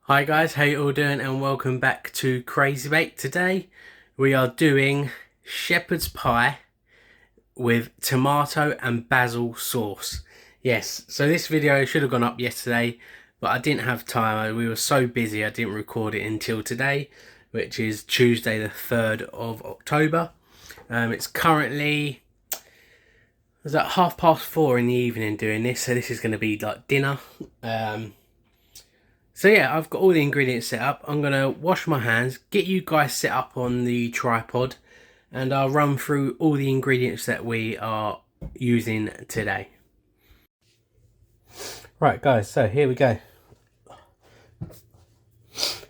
Hi guys, how you all doing and welcome back to Crazy Bake. Today we are doing shepherd's pie with tomato and basil sauce. Yes, so this video should have gone up yesterday, but I didn't have time. We were so busy I didn't record it until today, which is Tuesday the 3rd of October. It's currently at 4:30 in the evening doing this, so this is going to be like dinner. So yeah, I've got all the ingredients set up. I'm going to wash my hands, get you guys set up on the tripod, and I'll run through all the ingredients that we are using today. Right guys, so here we go.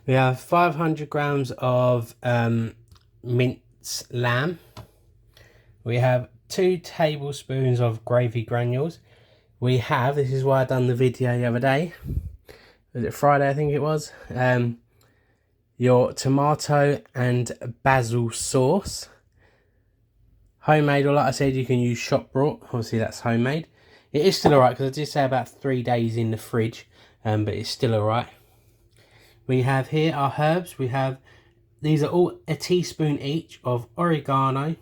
We have 500 grams of mince lamb. We have 2 tablespoons of gravy granules. We have, this is why I done the video the other day. Was it Friday, I think it was? Your tomato and basil sauce. Homemade, or like I said, you can use shop bought. Obviously that's homemade. It is still alright because I did say about 3 days in the fridge, but it's still alright. We have here our herbs. We have, these are all a teaspoon each of oregano,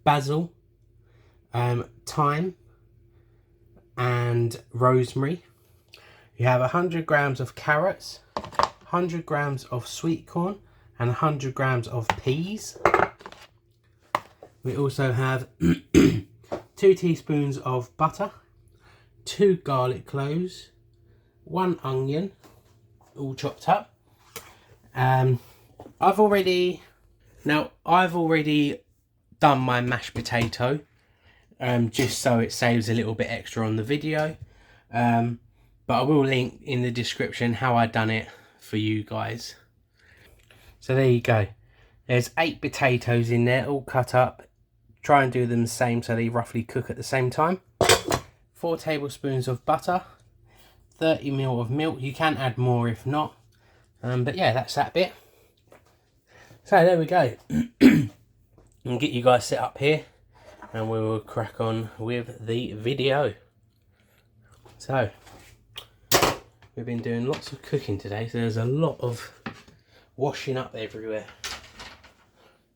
basil, thyme and rosemary. You have 100 grams of carrots, 100 grams of sweet corn and 100 grams of peas. We also have 2 teaspoons of butter, 2 garlic cloves, 1 onion, all chopped up. I've already done my mashed potato, just so it saves a little bit extra on the video. But I will link in the description how I done it for you guys. So there you go. There's 8 potatoes in there, all cut up. Try and do them the same so they roughly cook at the same time. 4 tablespoons of butter. 30 ml of milk. You can add more if not. But yeah, that's that bit. So there we go. I'll get you guys set up here and we will crack on with the video. So we've been doing lots of cooking today, so there's a lot of washing up everywhere.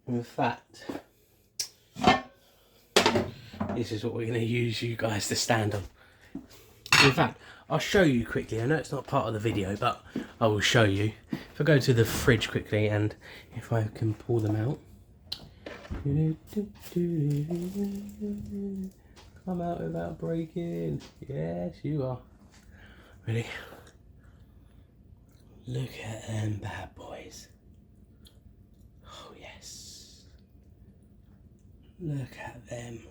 In fact, this is what we're going to use you guys to stand on. In fact, I'll show you quickly. I know it's not part of the video, but I will show you. If I go to the fridge quickly and if I can pull them out. Come out without breaking. Yes, you are. Ready? Look at them bad boys. Oh yes. Look at them.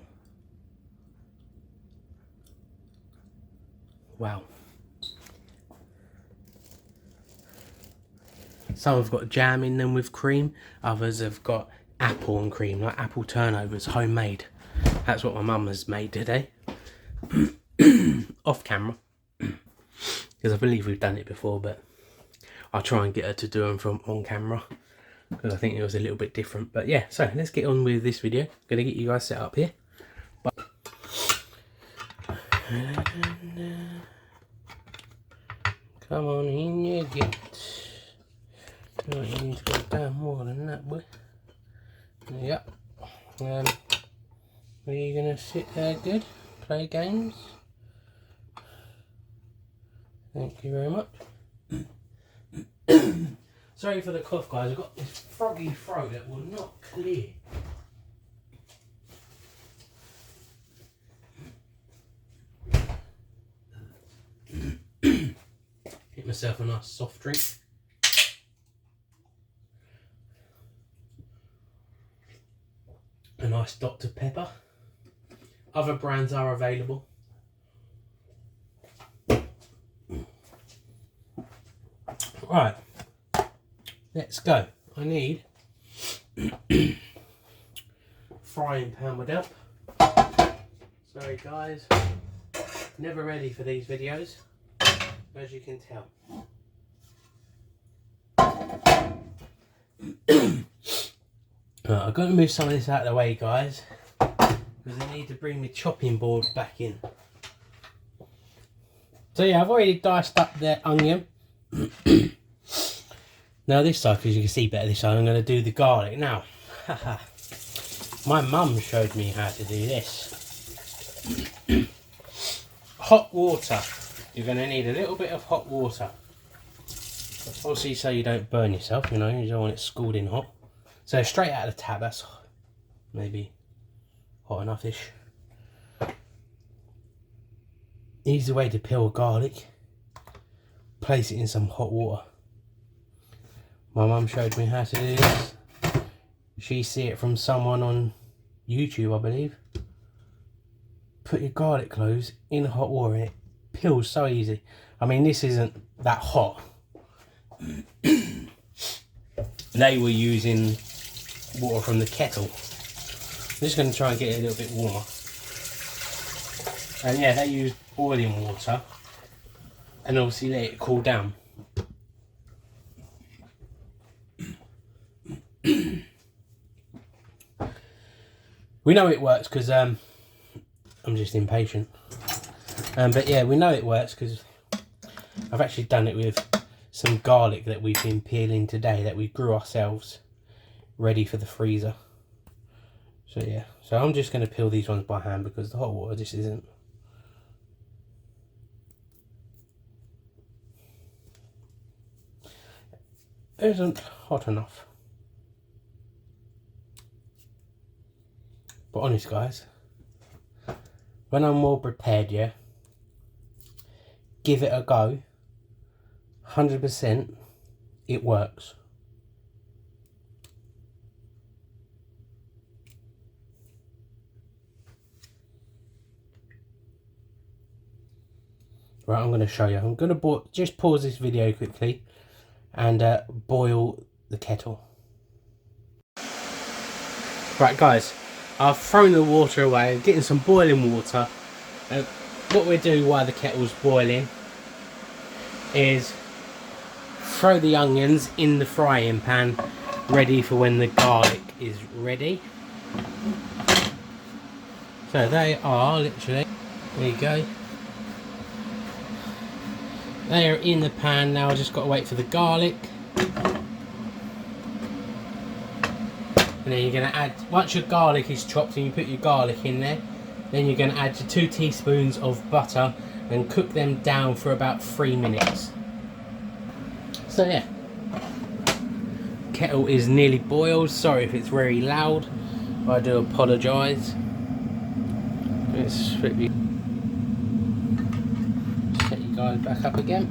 Wow. Some have got jam in them with cream. Others have got apple and cream, like apple turnovers, homemade. That's what my mum has made today. Off camera. Because I believe we've done it before, but I'll try and get her to do them from on camera because I think it was a little bit different. But yeah, so let's get on with this video. Gonna get you guys set up here. Come on in, you get. No, you need to go down more than that, boy. Yep. Are you gonna sit there good? Play games? Thank you very much. Sorry for the cough, guys. I've got this froggy throat that will not clear. Get myself a nice soft drink. A nice Dr. Pepper. Other brands are available. Right, let's go. I need frying pan with help. Sorry guys, never ready for these videos, as you can tell. I've got to move some of this out of the way, guys, because I need to bring my chopping board back in. So yeah, I've already diced up the onion. Now this side, because you can see better this side, I'm going to do the garlic. Now, my mum showed me how to do this. Hot water. You're going to need a little bit of hot water. Obviously, so you don't burn yourself, you know, you don't want it scalding hot. So straight out of the tap, that's maybe hot enough-ish. Easy way to peel garlic. Place it in some hot water. My mum showed me how to do this. She see it from someone on YouTube, I believe. Put your garlic cloves in hot water and it peels so easy. I mean, this isn't that hot. They were using water from the kettle. I'm just going to try and get it a little bit warmer. And yeah, they use boiling water and obviously let it cool down. We know it works because I'm just impatient. But yeah, we know it works because I've actually done it with some garlic that we've been peeling today that we grew ourselves, ready for the freezer. So yeah, so I'm just going to peel these ones by hand because the hot water just isn't. Isn't hot enough. But honest guys, when I'm well prepared, yeah, give it a go. 100% it works. Right, I'm going to show you. I'm going to just pause this video quickly and boil the kettle. Right guys, I've thrown the water away. I'm getting some boiling water. What we do while the kettle's boiling is throw the onions in the frying pan, ready for when the garlic is ready. So they are literally, there you go. They are in the pan now. I just got to wait for the garlic. And then you're going to add, once your garlic is chopped and you put your garlic in there, then you're going to add your 2 teaspoons of butter and cook them down for about 3 minutes. So yeah, kettle is nearly boiled. Sorry if it's very loud, I do apologise. Let's set you guys back up again.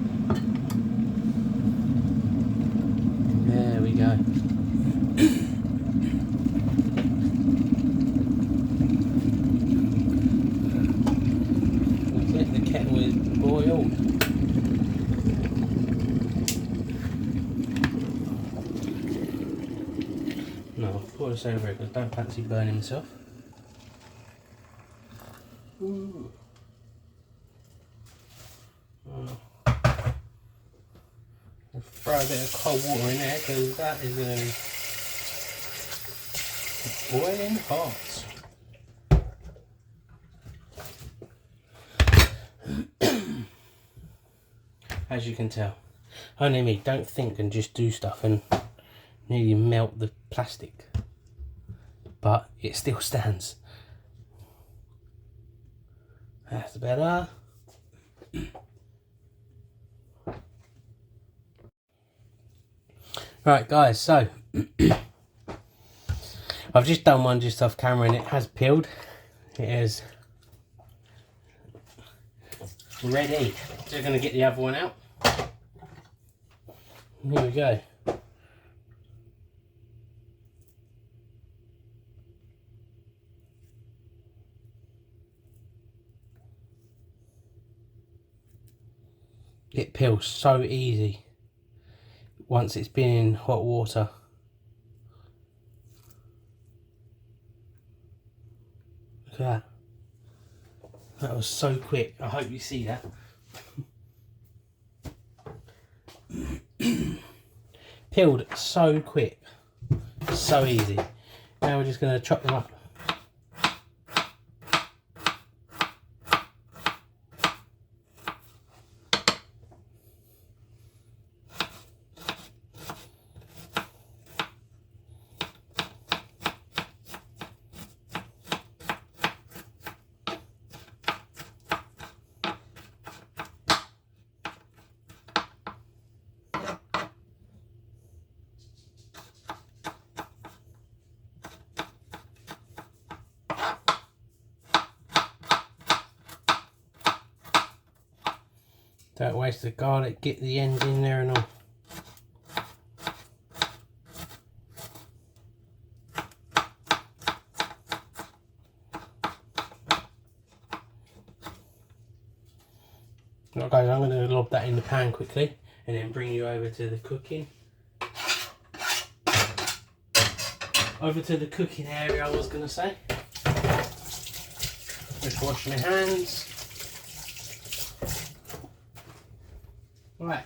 There we go. That's it, the kettle is boiled. No, I'll pour this over it because I don't fancy burning myself. Ooh. I'll throw a bit of cold water in there because that is going to be boiling hot. As you can tell, only me, don't think and just do stuff and nearly melt the plastic, but it still stands. That's better. Right guys, so I've just done one just off camera and it has peeled. It is ready. So we're going to get the other one out. Here we go. It peels so easy once it's been in hot water. Look at that. That was so quick. I hope you see that. Peeled so quick. So easy. Now we're just going to chop them up. Don't waste the garlic, get the ends in there and all. Right guys, I'm going to lob that in the pan quickly and then bring you over to the cooking. Over to the cooking area I was going to say. Just wash my hands. Right.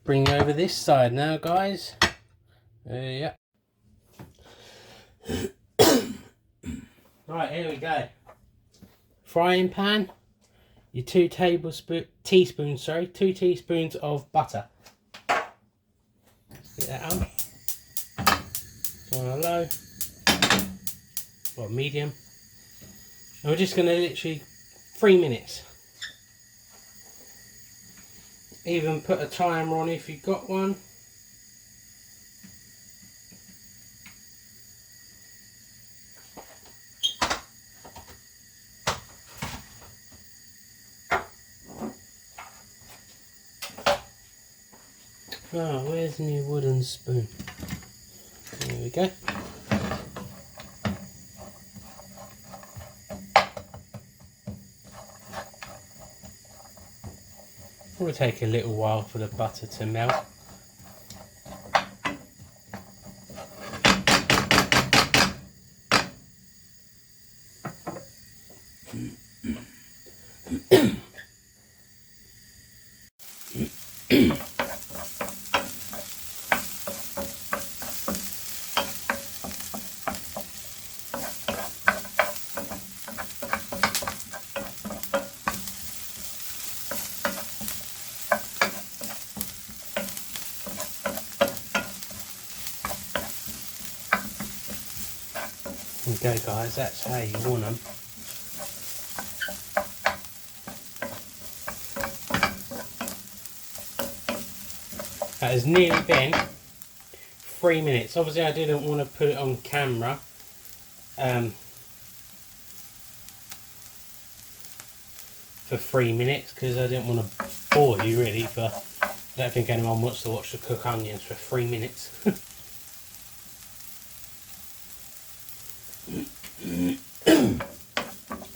Bring you over this side now guys. Yeah. Right, here we go. Frying pan. Your 2 teaspoons of butter. Get that on. On a low. Or medium. And we're just going to literally 3 minutes. Even put a timer on if you've got one. Oh, where's my wooden spoon? There we go. It will take a little while for the butter to melt. There you go guys, that's how you want them. That has nearly been 3 minutes. Obviously I didn't want to put it on camera. For 3 minutes because I didn't want to bore you really, but I don't think anyone wants to watch the cook onions for 3 minutes.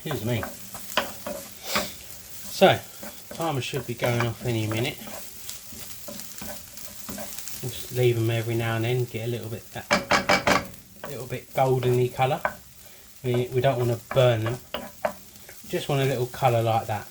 Excuse me. So, timer should be going off any minute. Just leave them every now and then, get a little bit goldeny colour. We don't want to burn them. Just want a little colour like that.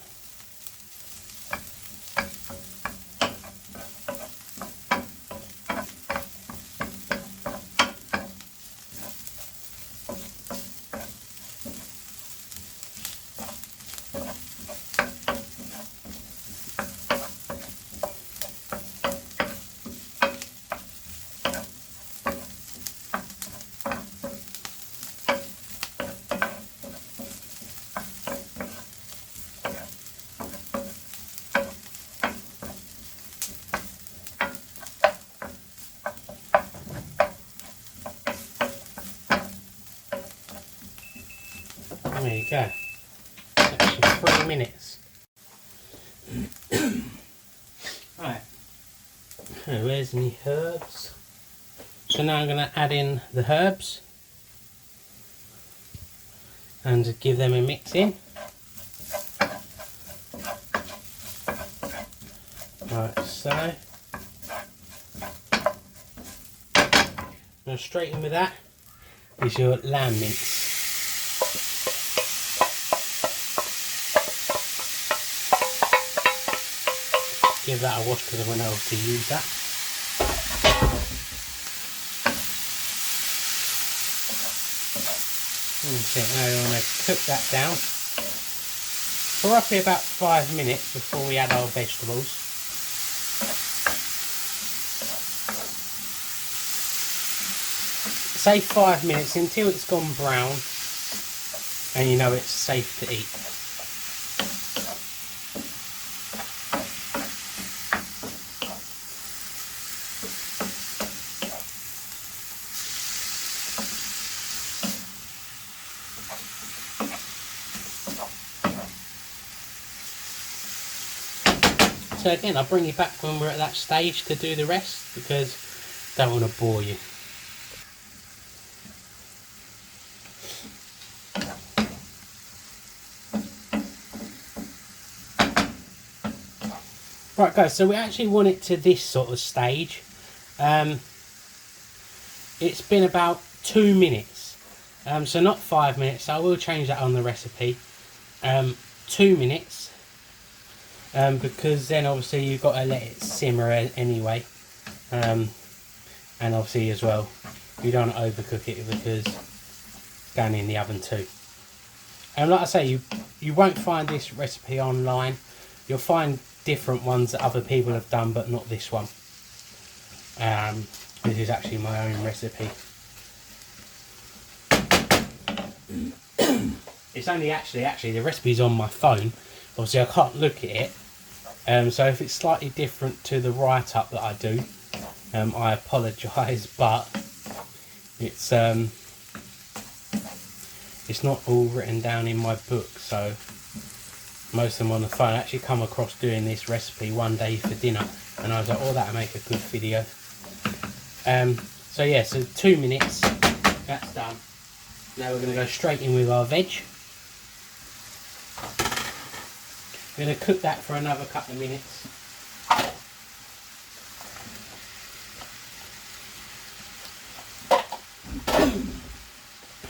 There you go. Actually 3 minutes. Right. So where's my herbs? So now I'm going to add in the herbs and give them a mix in. Like so. Now straight in with that is your lamb mince. Give that a wash because I won't know how to use that. Okay, now we want to cook that down for roughly about 5 minutes before we add our vegetables. Say 5 minutes until it's gone brown and you know it's safe to eat. So again, I'll bring you back when we're at that stage to do the rest, because I don't want to bore you. Right guys, so we actually want it to this sort of stage. It's been about 2 minutes, so not 5 minutes, so I will change that on the recipe. 2 minutes, because then obviously you've got to let it simmer anyway, and obviously as well you don't want to overcook it because it's going in the oven too. And like I say, you won't find this recipe online. You'll find different ones that other people have done, but not this one. This is actually my own recipe. It's only actually the recipe's on my phone. Obviously I can't look at it, so if it's slightly different to the write-up that I do, I apologise, but it's not all written down in my book, so most of them on the phone. I actually come across doing this recipe one day for dinner, and I was like, oh, that'll make a good video. So yeah, so 2 minutes, that's done. Now we're going to go straight in with our veg. We're going to cook that for another couple of minutes.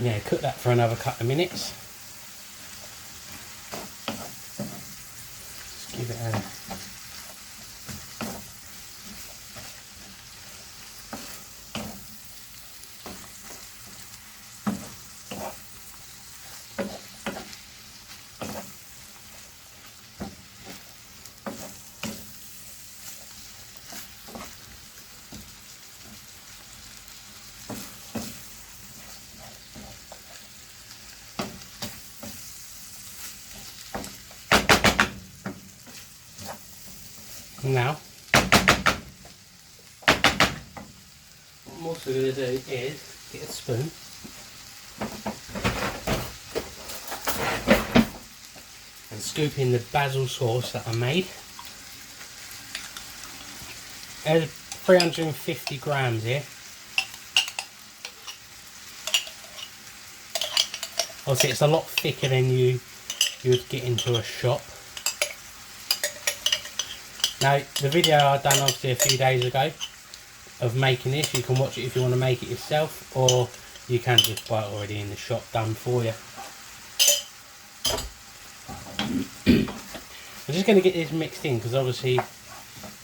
Yeah, cook that for another couple of minutes. Just give it a... Now, what I'm also going to do is get a spoon and scoop in the basil sauce that I made. There's 350 grams here. Obviously it's a lot thicker than you would get into a shop. Now, the video I done obviously a few days ago of making this, you can watch it if you want to make it yourself, or you can just buy it already in the shop done for you. I'm just going to get this mixed in because obviously I'm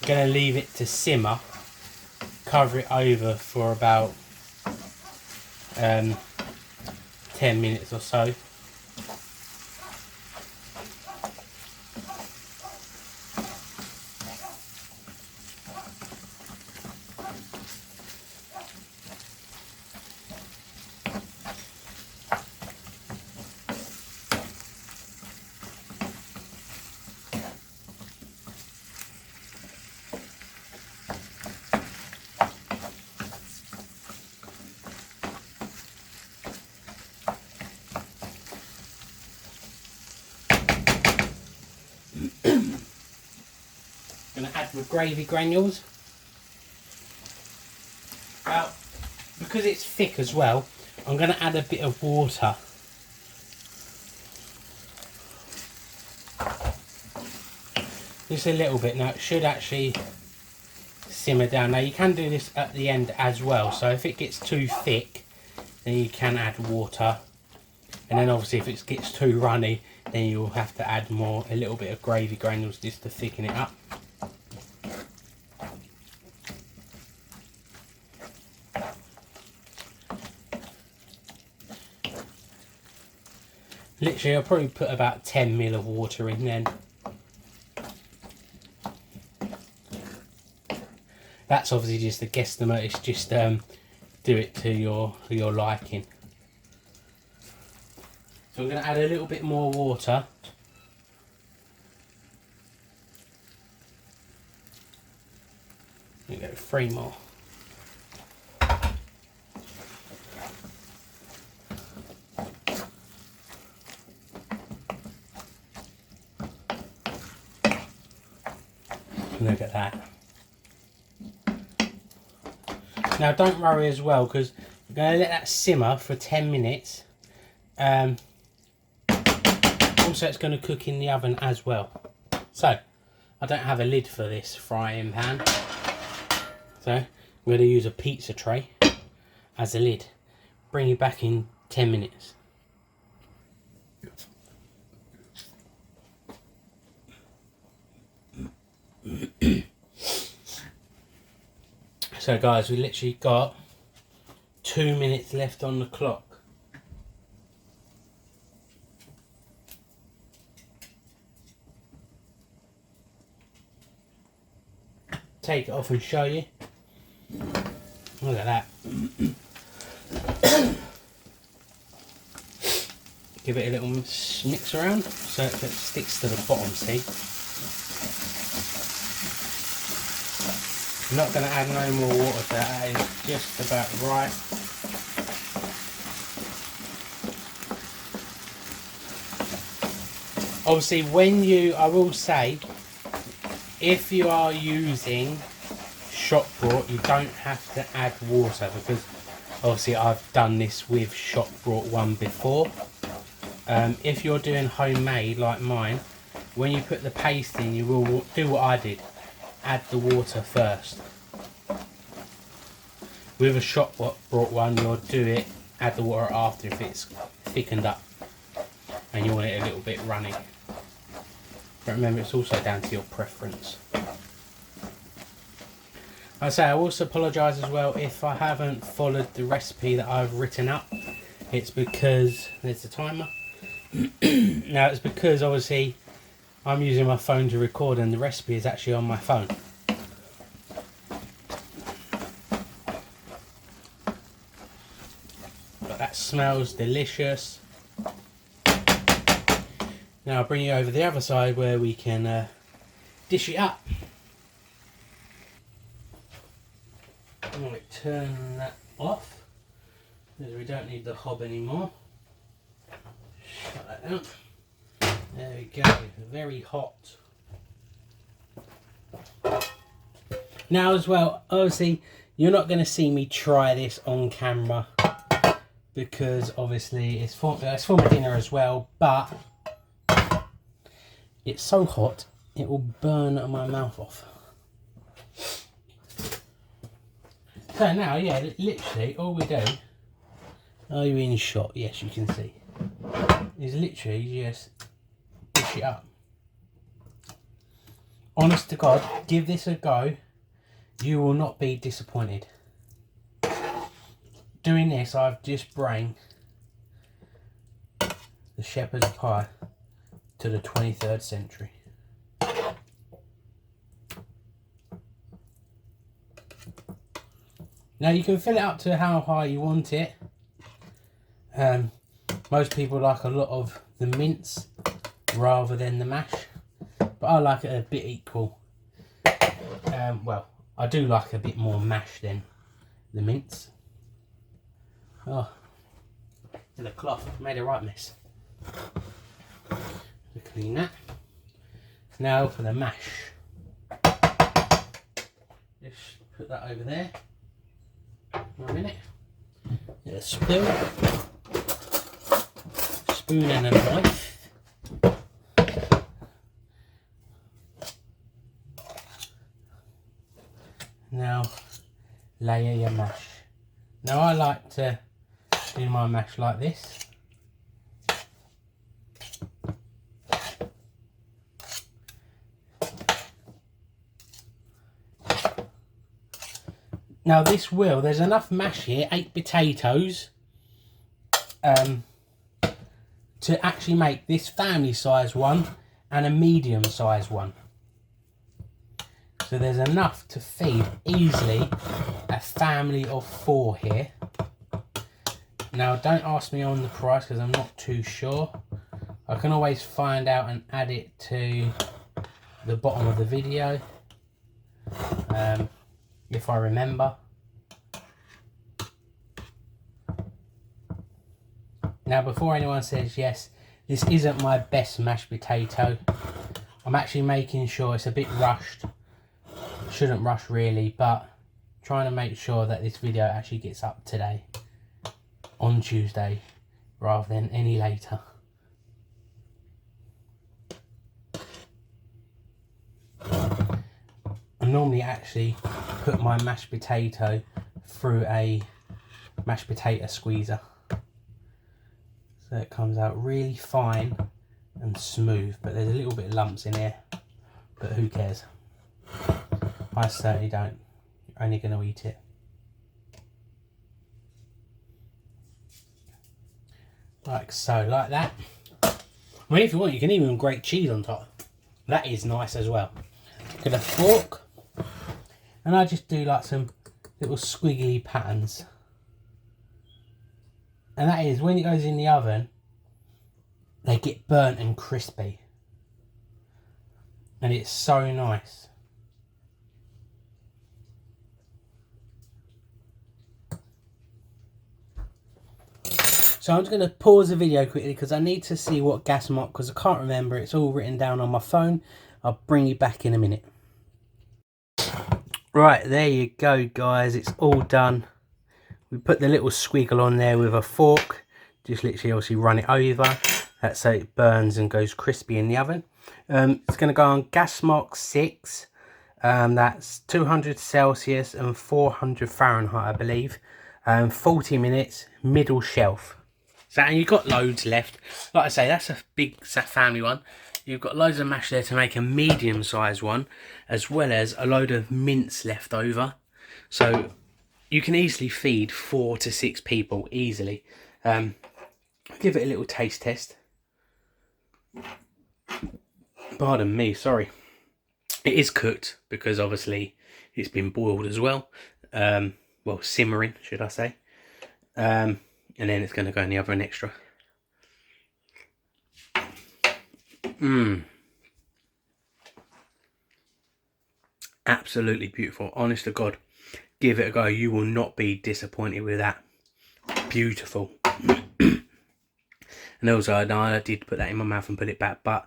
going to leave it to simmer, cover it over for about 10 minutes or so. Going to add my gravy granules. Now, because it's thick as well, I'm going to add a bit of water. Just a little bit. Now it should actually simmer down. Now you can do this at the end as well, so if it gets too thick then you can add water, and then obviously if it gets too runny then you'll have to add a little bit of gravy granules just to thicken it up. Literally I'll probably put about 10 ml of water in then. That's obviously just a guesstimate, it's just do it to your liking. So we're going to add a little bit more water. There we go, 3 more. Look at that. Now don't worry as well, because we're going to let that simmer for 10 minutes. Also it's going to cook in the oven as well. So I don't have a lid for this frying pan, so I'm going to use a pizza tray as a lid. Bring it back in 10 minutes. So guys, we literally got 2 minutes left on the clock. Take it off and show you. Look at that. Give it a little mix around so it sticks to the bottom, see? I'm not going to add no more water to that, that is just about right. Obviously I will say, if you are using shop brought, you don't have to add water, because obviously I've done this with shop brought one before. If you're doing homemade like mine, when you put the paste in, you will do what I did. Add the water first. With a shop brought one, you'll do it, add the water after if it's thickened up and you want it a little bit runny. But remember, it's also down to your preference. I say I also apologise as well if I haven't followed the recipe that I've written up. It's because there's the timer. Now it's because obviously I'm using my phone to record and the recipe is actually on my phone. But that smells delicious. Now I'll bring you over the other side where we can dish it up. I'm going to turn that off because we don't need the hob anymore. Shut that down. There we go, very hot. Now as well, obviously you're not going to see me try this on camera because obviously it's for my dinner as well, but it's so hot it will burn my mouth off. So now, yeah, literally all we do, are you in shot? Yes, you can see. Is literally just dish it up. Honest to God, give this a go. You will not be disappointed. Doing this, I've just brought the shepherd's pie to the 23rd century. Now you can fill it up to how high you want it. Most people like a lot of the mince rather than the mash, but I like it a bit equal. Well, I do like a bit more mash than the mince. Oh, to the cloth, made a right mess. Clean that. Now for the mash. Just put that over there. 1 minute. Get a spoon and a knife. Now layer your mash. Now I like to do my mash like this. Now there's enough mash here, 8 potatoes, to actually make this family size one and a medium size one. So there's enough to feed easily a family of 4 here. Now don't ask me on the price because I'm not too sure. I can always find out and add it to the bottom of the video. If I remember. Now before anyone says yes, this isn't my best mashed potato. I'm actually making sure it's a bit rushed Shouldn't rush really, but trying to make sure that this video actually gets up today on Tuesday rather than any later. I normally actually put my mashed potato through a mashed potato squeezer, so it comes out really fine and smooth, but there's a little bit of lumps in here, but who cares? I certainly don't. You're only going to eat it. Like so, like that. I mean, if you want, you can even grate cheese on top. That is nice as well. Get a fork, and I just do like some little squiggly patterns. And that is, when it goes in the oven, they get burnt and crispy. And it's so nice. So I'm just going to pause the video quickly because I need to see what gas mark, because I can't remember. It's all written down on my phone. I'll bring you back in a minute. Right, there you go, guys. It's all done. We put the little squiggle on there with a fork. Just literally obviously run it over. That's so it burns and goes crispy in the oven. It's going to go on gas mark 6. That's 200 Celsius and 400 Fahrenheit, I believe. 40 minutes, middle shelf. So, and you've got loads left. Like I say, that's a big family one. You've got loads of mash there to make a medium sized one, as well as a load of mince left over. So you can easily feed 4 to 6 people easily. Give it a little taste test. Pardon me, sorry. It is cooked because obviously it's been boiled as well. Well, simmering, should I say. And then it's going to go in the oven extra. Absolutely beautiful. Honest to God, give it a go. You will not be disappointed with that. Beautiful. And also, I did put that in my mouth and put it back. But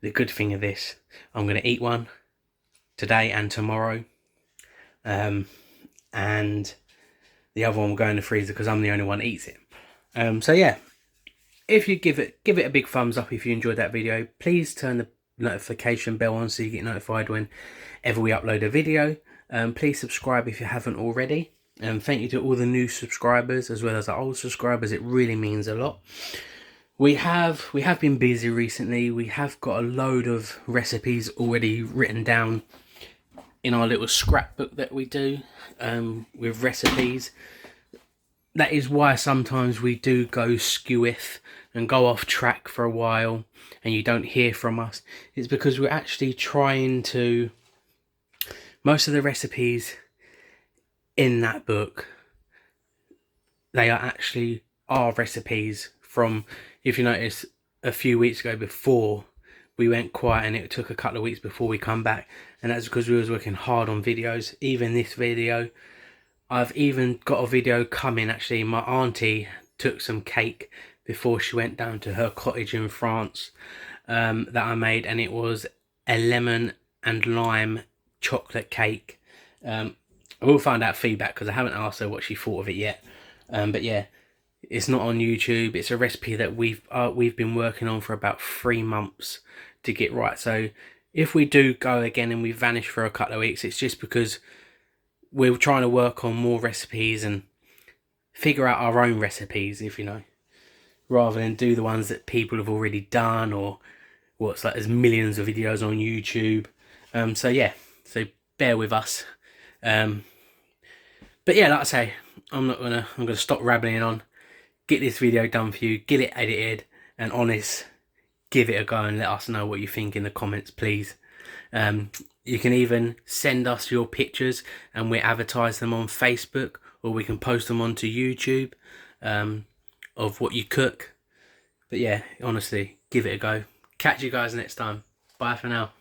the good thing of this, I'm going to eat one today and tomorrow. And the other one will go in the freezer because I'm the only one that eats it. So yeah, if you give it a big thumbs up if you enjoyed that video. Please turn the notification bell on so you get notified whenever we upload a video. Please subscribe if you haven't already. Thank you to all the new subscribers as well as the old subscribers. It really means a lot. We have been busy recently. We have got a load of recipes already written down in our little scrapbook that we do with recipes. That is why sometimes we do go skeweth and go off track for a while and you don't hear from us. It's because we're actually trying to... Most of the recipes in that book, they are actually our recipes from, if you notice, a few weeks ago before we went quiet, and it took a couple of weeks before we come back, and that's because we was working hard on videos. Even this video, I've even got a video coming. Actually, my auntie took some cake before she went down to her cottage in France that I made, and it was a lemon and lime chocolate cake. I will find out feedback because I haven't asked her what she thought of it yet. But yeah, it's not on YouTube. It's a recipe that we've been working on for about 3 months to get right. So if we do go again and we vanish for a couple of weeks, it's just because we're trying to work on more recipes and figure out our own recipes, if you know, rather than do the ones that people have already done, or what's like there's millions of videos on YouTube. So yeah, so bear with us. But yeah, like I say, I'm gonna stop rambling on, get this video done for you, get it edited and honest, give it a go and let us know what you think in the comments, please. You can even send us your pictures and we advertise them on Facebook, or we can post them onto YouTube of what you cook. But yeah, honestly, give it a go. Catch you guys next time. Bye for now.